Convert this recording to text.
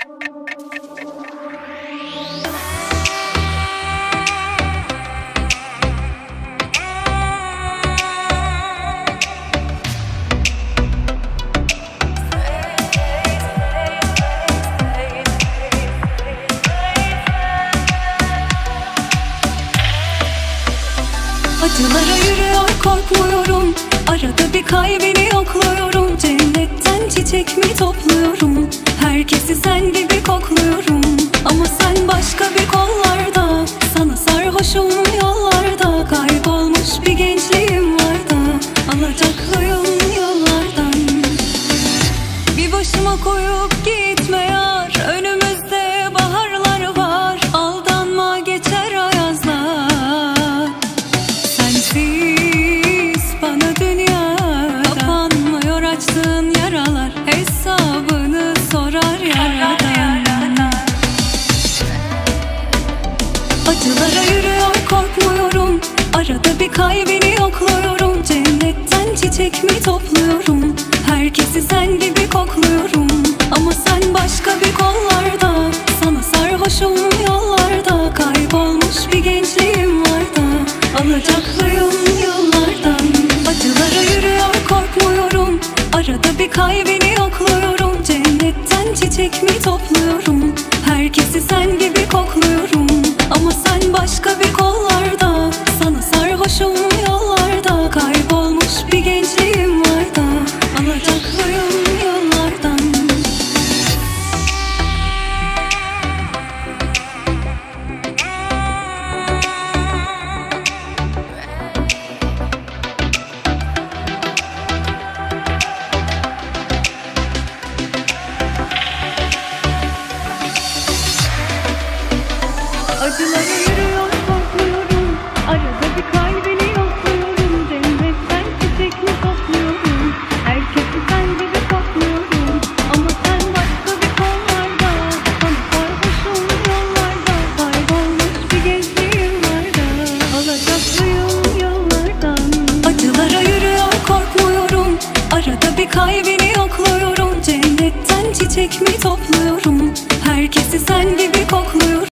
Acılara yürüyor korkmuyorum, arada bir kalbini yokluyorum. Cennetten çiçek mi topluyorum, herkesi sen gibi kokluyorum. Ama sen başka bir kollarda, sana sarhoşum yollarda. Kaybolmuş bir gençliğim var da, alacaklıyım yollardan. Bir başıma koyup gitme yar, önümüzde baharlar var. Aldanma geçer ayazlar, sensiz bana dünya kapanmıyor. Açtığın yaralar hesabını sorar yaradan. Acılara yürüyor korkmuyorum, arada bir kalbini yokluyorum. Cennetten çiçek mi topluyorum, herkesi sen gibi kokluyorum. Ama sen başka bir kollarda, sana sarhoşum yollarda. Kaybolmuş bir gençliğim var da, alacaklıyım yollardan. Acılara yürüyor korkmuyorum, arada bir kalbini yokluyorum. Cennetten çiçek mi topluyorum, herkesi sen gibi kokluyorum. Ama sen başka bir kollarda, sana sarhoşum yollarda. Kaybolmuş bir gençliğim var da, alacaklıyım yollardan. Acılara yürüyor korkmuyorum, arada bir kalbini yokluyorum. Cennetten çiçek mi topluyorum, herkesi sen gibi kokluyorum. Ama sen başka bir kollarda, sana sarhoşum yollarda. Kaybolmuş bir gençliğim var da, alacaklıyım yollardan. Acılara yürüyor korkmuyorum, arada bir kalbini yokluyorum. Cennetten çiçek mi topluyorum, herkesi sen gibi kokluyorum.